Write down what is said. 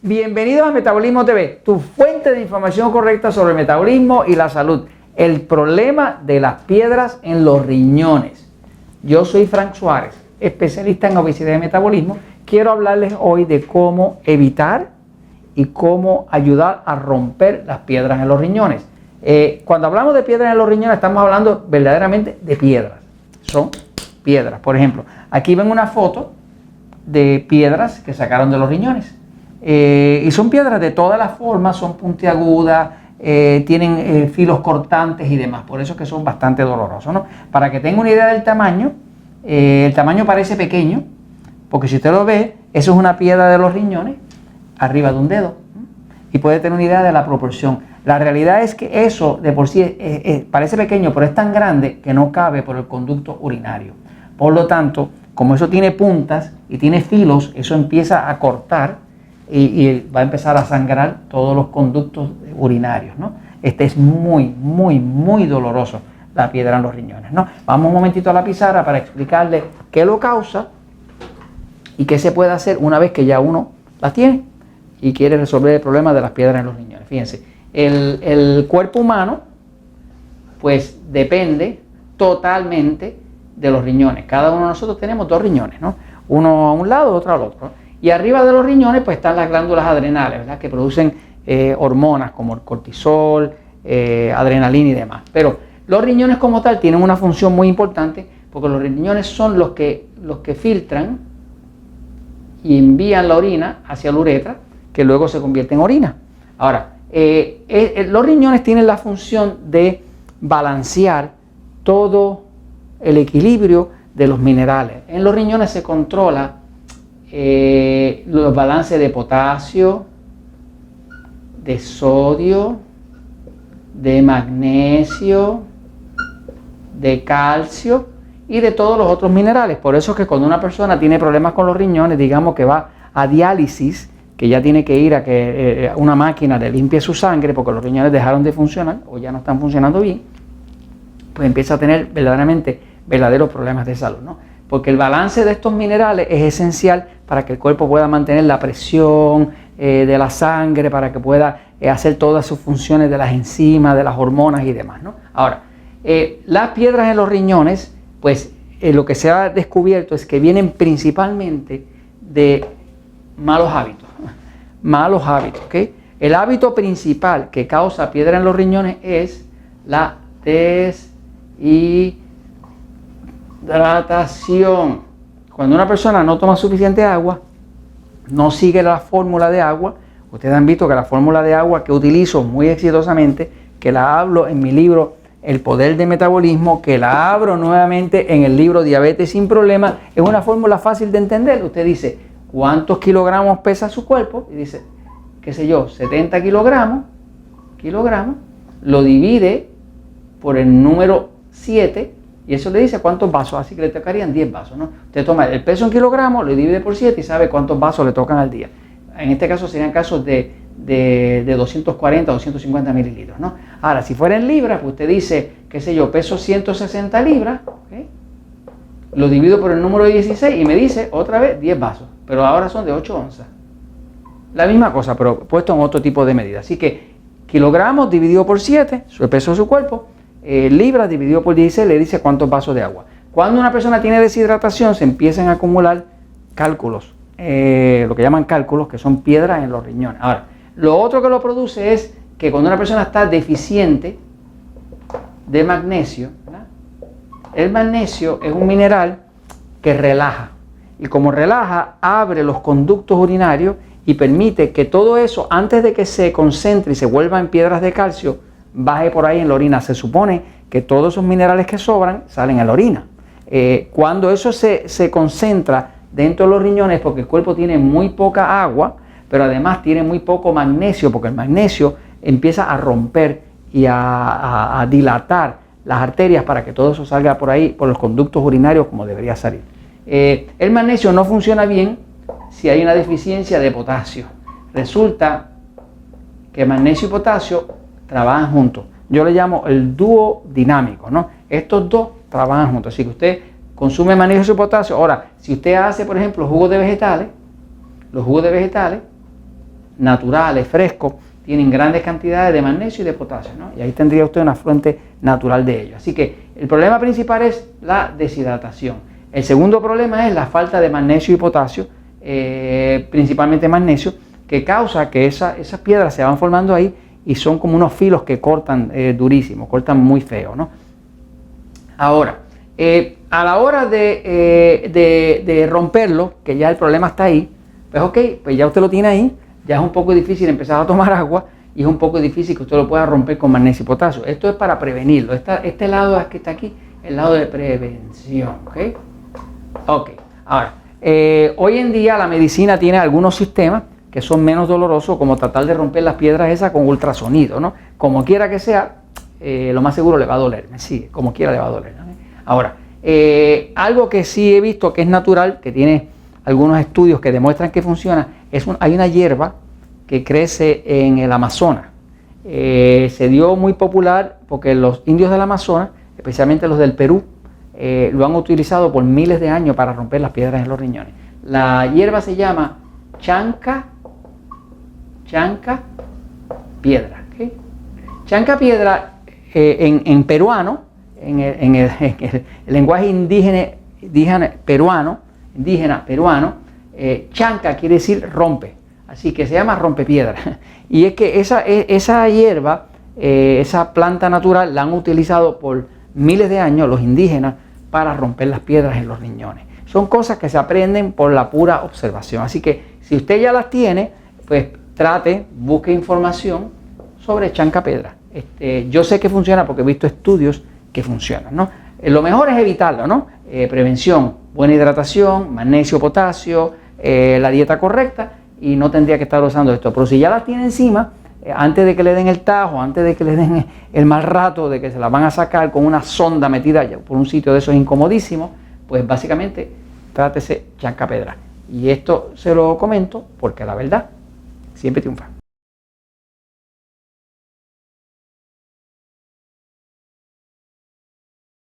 Bienvenidos a Metabolismo TV, tu fuente de información correcta sobre el metabolismo y la salud. El problema de las piedras en los riñones. Yo soy Frank Suárez, especialista en obesidad y metabolismo. Quiero hablarles hoy de cómo evitar y cómo ayudar a romper las piedras en los riñones. Cuando hablamos de piedras en los riñones, estamos hablando verdaderamente de piedras. Son piedras. Por ejemplo, aquí ven una foto de piedras que sacaron de los riñones. Y son piedras de todas las formas, son puntiagudas, tienen filos cortantes y demás. Por eso es que son bastante dolorosos, ¿no? Para que tenga una idea del tamaño, el tamaño parece pequeño, porque si usted lo ve, eso es una piedra de los riñones arriba de un dedo. Y puede tener una idea de la proporción. La realidad es que eso de por sí parece pequeño, pero es tan grande que no cabe por el conducto urinario. Por lo tanto, como eso tiene puntas y tiene filos, eso empieza a cortar y va a empezar a sangrar todos los conductos urinarios, ¿no? Este es muy doloroso, la piedra en los riñones, ¿no? Vamos un momentito a la pizarra para explicarle qué lo causa y qué se puede hacer una vez que ya uno las tiene y quiere resolver el problema de las piedras en los riñones. Fíjense, el cuerpo humano pues depende totalmente de los riñones. Cada uno de nosotros tenemos dos riñones, ¿no? Uno a un lado, otro al otro, ¿no? Y arriba de los riñones pues están las glándulas adrenales, ¿verdad? Que producen hormonas como el cortisol, adrenalina y demás. Pero los riñones como tal tienen una función muy importante porque los riñones son los que filtran y envían la orina hacia la uretra, que luego se convierte en orina. Ahora, los riñones tienen la función de balancear todo el equilibrio de los minerales. En los riñones se controla los balances de potasio, de sodio, de magnesio, de calcio y de todos los otros minerales. Por eso es que cuando una persona tiene problemas con los riñones, digamos que va a diálisis, que ya tiene que ir a que una máquina le limpie su sangre porque los riñones dejaron de funcionar o ya no están funcionando bien, pues empieza a tener verdaderos problemas de salud, ¿no? Porque el balance de estos minerales es esencial para que el cuerpo pueda mantener la presión de la sangre, para que pueda hacer todas sus funciones de las enzimas, de las hormonas y demás, ¿no? Ahora, las piedras en los riñones, pues lo que se ha descubierto es que vienen principalmente de malos hábitos. Malos hábitos, ¿ok? El hábito principal que causa piedra en los riñones es la deshidratación. Cuando una persona no toma suficiente agua, no sigue la fórmula de agua. Ustedes han visto que la fórmula de agua que utilizo muy exitosamente, que la hablo en mi libro El Poder del Metabolismo, que la abro nuevamente en el libro Diabetes sin Problemas, es una fórmula fácil de entender. Usted dice cuántos kilogramos pesa su cuerpo y dice, qué sé yo, 70 kilogramos, lo divide por el número 7 y eso le dice cuántos vasos, así que le tocarían 10 vasos, ¿no? Usted toma el peso en kilogramos, lo divide por 7 y sabe cuántos vasos le tocan al día. En este caso serían casos de 240 o 250 mililitros, ¿no? Ahora, si fuera en libras, pues usted dice, qué sé yo, peso 160 libras, ¿okay? Lo divido por el número 16 y me dice otra vez 10 vasos, pero ahora son de 8 onzas. La misma cosa, pero puesto en otro tipo de medida. Así que kilogramos dividido por 7, el peso de su cuerpo, libras dividido por 16 le dice cuántos vasos de agua. Cuando una persona tiene deshidratación se empiezan a acumular cálculos, lo que llaman cálculos, que son piedras en los riñones. Ahora, lo otro que lo produce es que cuando una persona está deficiente de magnesio, ¿verdad? El magnesio es un mineral que relaja y como relaja abre los conductos urinarios y permite que todo eso, antes de que se concentre y se vuelva en piedras de calcio, baje por ahí en la orina. Se supone que todos esos minerales que sobran salen en la orina. Cuando eso se concentra dentro de los riñones, porque el cuerpo tiene muy poca agua, pero además tiene muy poco magnesio, porque el magnesio empieza a romper y a dilatar las arterias para que todo eso salga por ahí, por los conductos urinarios como debería salir. El magnesio no funciona bien si hay una deficiencia de potasio. Resulta que magnesio y potasio trabajan juntos. Yo le llamo el dúo dinámico, ¿no? Estos dos trabajan juntos. Así que usted consume magnesio y potasio. Ahora, si usted hace, por ejemplo, jugos de vegetales, los jugos de vegetales naturales, frescos, tienen grandes cantidades de magnesio y de potasio, ¿no? Y ahí tendría usted una fuente natural de ello. Así que el problema principal es la deshidratación. El segundo problema es la falta de magnesio y potasio, principalmente magnesio, que causa que esas piedras se van formando ahí y son como unos filos que cortan durísimo, cortan muy feo, ¿no? Ahora, a la hora de romperlo, que ya el problema está ahí, pues ok, pues ya usted lo tiene ahí, ya es un poco difícil empezar a tomar agua y es un poco difícil que usted lo pueda romper con magnesio y potasio. Esto es para prevenirlo. Este lado que está aquí, el lado de prevención, ¿ok? Ok, ahora, hoy en día la medicina tiene algunos sistemas que son menos dolorosos, como tratar de romper las piedras esas con ultrasonido, ¿no? Como quiera que sea, lo más seguro le va a doler, me sigue, como quiera le va a doler, ¿no? Ahora, algo que sí he visto que es natural, que tiene algunos estudios que demuestran que funciona, hay una hierba que crece en el Amazonas. Se dio muy popular porque los indios del Amazonas, especialmente los del Perú, lo han utilizado por miles de años para romper las piedras en los riñones. La hierba se llama chanca piedra. ¿Okay? Chanca piedra en peruano, en el lenguaje indígena peruano, chanca quiere decir rompe, así que se llama rompepiedra. Y es que esa hierba, esa planta natural, la han utilizado por miles de años los indígenas para romper las piedras en los riñones. Son cosas que se aprenden por la pura observación. Así que si usted ya las tiene, pues busque información sobre chanca piedra. Yo sé que funciona porque he visto estudios que funcionan, ¿no? Lo mejor es evitarlo, ¿no? Prevención, buena hidratación, magnesio, potasio, la dieta correcta, y no tendría que estar usando esto. Pero si ya las tiene encima, antes de que le den el tajo, antes de que le den el mal rato de que se las van a sacar con una sonda metida por un sitio de esos incomodísimos, pues básicamente trátese chanca piedra. Y esto se lo comento porque la verdad siempre triunfa.